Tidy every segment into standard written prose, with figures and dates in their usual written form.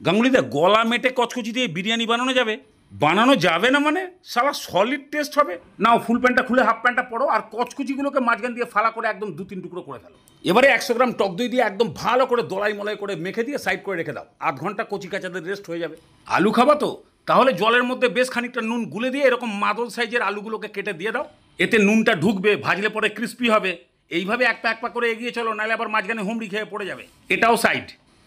গাঙ্গুলিদা, গলা মেটে কচকচি দিয়ে বিরিয়ানি বানানো যাবে? বানানো যাবে না মানে সালা সলিড টেস্ট হবে। নাও ফুল প্যান্টটা খুলে হাফ প্যান্টটা পরো আর কচকুচিগুলোকে মাঝখান দিয়ে ফালা করে একদম 2-3 টুকরো করে ফেলো। এবারে 100 গ্রাম টক দই দিয়ে একদম ভালো করে দলাই মলাই করে মেখে দিয়ে সাইড করে রেখে দাও। আধ ঘন্টা কচি কাচাদের রেস্ট হয়ে যাবে। আলু খাবা তো? তাহলে জলের মধ্যে বেশ খানিকটা নুন গুলে দিয়ে এরকম মাদল সাইজের আলুগুলোকে কেটে দিয়ে দাও। এতে নুনটা ঢুকবে, ভাজলে পরে ক্রিস্পি হবে। এইভাবে এক পা করে এগিয়ে চলো, নাহলে আবার মাঝখানে হুমড়ি খেয়ে পড়ে যাবে। এটাও সাইড।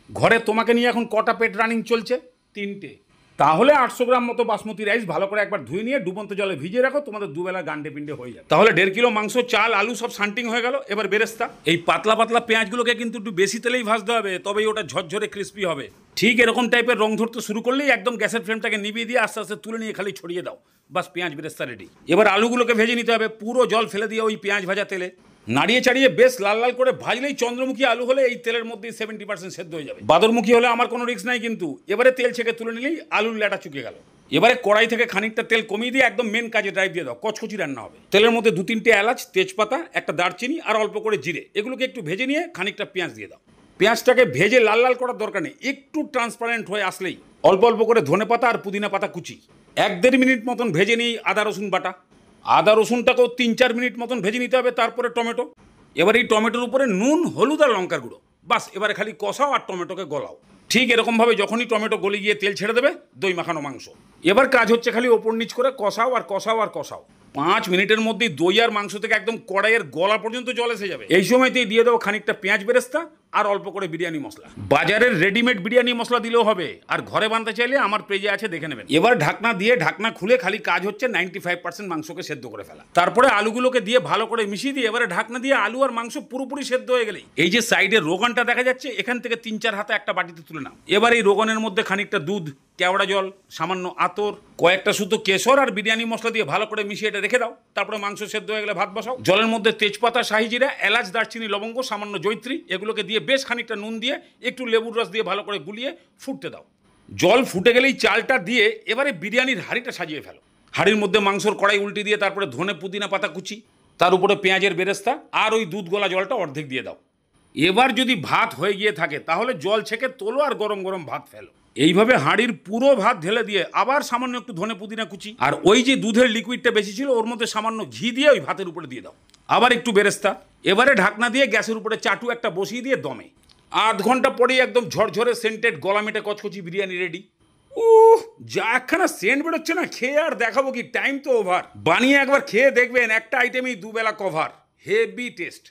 ঘরে তোমাকে নিয়ে এখন কটা পেট রানিং চলছে? 3টে। তাহলে 800 গ্রাম মতো বাসমতি রাইস ভালো করে একবার ধুয়ে নিয়ে ডুবন্ত জলে ভিজিয়ে রাখো, তোমাদের দুবেলা গান্ডে পিন্ডে হয়ে যাবে। তাহলে 1.5 কিলো মাংস, চাল, আলু সব শান্টিং হয়ে গেল। এবার বেরেস্তা। এই পাতলা পাতলা পেঁয়াজগুলোকে কিন্তু একটু বেশি তেলেই ভাজতে হবে, তবেই ওটা ঝরঝরে ক্রিস্পি হবে। ঠিক এরকম টাইপের রং ধরতে শুরু করলেই একদম গ্যাসের ফ্লেমটাকে নিভিয়ে দিয়ে আস্তে আস্তে তুলে নিয়ে খালি ছড়িয়ে দাও। বাস, পেঁয়াজ বেরেস্তা রেডি। এবার আলুগুলোকে ভেজে নিতে হবে পুরো জল ফেলে দিয়ে ওই পেঁয়াজ ভাজা তেলে। নাড়িয়ে চাড়িয়ে বেশ লাল লাল করে ভাজলেই চন্দ্রমুখী আলু হলে এই তেলের মধ্যেই 70% সেদ্ধ হয়ে যাবে। বাদরমুখী হলে আমার কোনো রিস্ক নাই কিন্তু। এবারে তেল ছেঁকে তুলে নিলেই আলুর ল্যাটা চুকে গেল। এবারে কড়াই থেকে খানিকটা তেল কমিয়ে দিয়ে একদম মেন কাজে ড্রাইভ দিয়ে দাও। কচকচি রান্না হবে। তেলের মধ্যে 2-3টে এলাচ, তেজপাতা, একটা দারচিনি আর অল্প করে জিরে, এগুলোকে একটু ভেজে নিয়ে খানিকটা পেঁয়াজ দিয়ে দাও। পেঁয়াজটাকে ভেজে লাল লাল করার দরকার নেই, একটু ট্রান্সপারেন্ট হয়ে আসলেই অল্প অল্প করে ধনে পাতা আর পুদিনা পাতা কুচি 1-1.5 মিনিট মতন ভেজে নিই। আদা রসুন বাটা, আদা রসুনটাকেও 3-4 মিনিট মতন ভেজে নিতে হবে। তারপরে টমেটো। এবার এই টমেটোর উপরে নুন, হলুদ আর লঙ্কার গুঁড়ো। বাস, এবারে খালি কষাও আর টমেটোকে গলাও। ঠিক এরকমভাবে যখনই টমেটো গলে গিয়ে তেল ছেড়ে দেবে, দই মাখানো মাংস। এবার কাজ হচ্ছে খালি ওপর নিচ করে কষাও আর কষাও আর কষাও। 5 মিনিটের মধ্যেই দই আর মাংস থেকে একদম কড়াইয়ের গলা পর্যন্ত জল এসে যাবে। এই সময়তেই দিয়ে দেবো খানিকটা পেঁয়াজ বেরেস্তা আর অল্প করে বিরিয়ানি মশলা। বাজারের রেডিমেড বিরিয়ানি মশলা দিলেও হবে, আর ঘরে বানাতে চাইলে আমার পেজে আছে, দেখে নেবেন। এবার ঢাকনা দিয়ে ঢাকনা খুলে খালি কাজ হচ্ছে 95% মাংসকে সেদ্ধ করে ফেলা। তারপরে আলুগুলোকে দিয়ে ভালো করে মিশিয়ে দিয়ে এবারে ঢাকনা দিয়ে আলু আর মাংস পুরোপুরি সেদ্ধ হয়ে গেলেই এই যে সাইডের রোগানটা দেখা যাচ্ছে, এখান থেকে 3-4 হাতে একটা বাটিতে তুলে নাও। এবার এই রোগানের মধ্যে খানিকটা দুধ, কেওড়া জল, সামান্য আতর, কয়েকটা শুধু কেশর আর বিরিয়ানি মশলা দিয়ে ভালো করে মিশিয়ে এটা রেখে দাও। তারপরে মাংস সেদ্ধ হয়ে গেলে ভাত বসাও। জলের মধ্যে তেজপাতা, শাহি জিরা, এলাচ, দারচিনি, লবঙ্গ, সামান্য জয়ত্রী, এগুলোকে দিয়ে বেশ খানিকটা নুন দিয়ে একটু লেবুর রস দিয়ে ভালো করে গুলিয়ে ফুটতে দাও। জল ফুটে গেলেই চালটা দিয়ে এবারে বিরিয়ানির হাঁড়িটা সাজিয়ে ফেলো। হাঁড়ির মধ্যে মাংসর কড়াই উল্টে দিয়ে তারপরে ধনে পুদিনা পাতা কুচি, তার উপরে পেঁয়াজের বেরেস্তা আর ওই দুধ গলা জলটা অর্ধেক দিয়ে দাও। এবার যদি ভাত হয়ে গিয়ে থাকে তাহলে জল ছেঁকে তোলো আর গরম গরম ভাত ফেলো। এইভাবে হাঁড়ির পুরো ভাত ঢেলে দিয়ে আবার সামান্য একটু ধনে পুদিনা কুচি আর ওই যে দুধের লিকুইডটা বেশি ছিল ওর মধ্যে সামান্য ঘি দিয়ে ওই ভাতের উপরে দিয়ে দাও। আবার একটু বেরেস্তা। এবারে ঢাকনা দিয়ে গ্যাসের উপরে চাটু একটা বসিয়ে দিয়ে দমে। আধ ঘন্টা পরেই একদম ঝরঝরে সেন্টেড গলা মেটে কচকচি বিরিয়ানি রেডি। যা একখানা সেন্ট বেরোচ্ছে না, খেয়ে আর দেখাবো কি, টাইম তো ওভার। বানিয়ে একবার খেয়ে দেখবেন, একটা আইটেমই দুবেলা কভার। Heavy taste.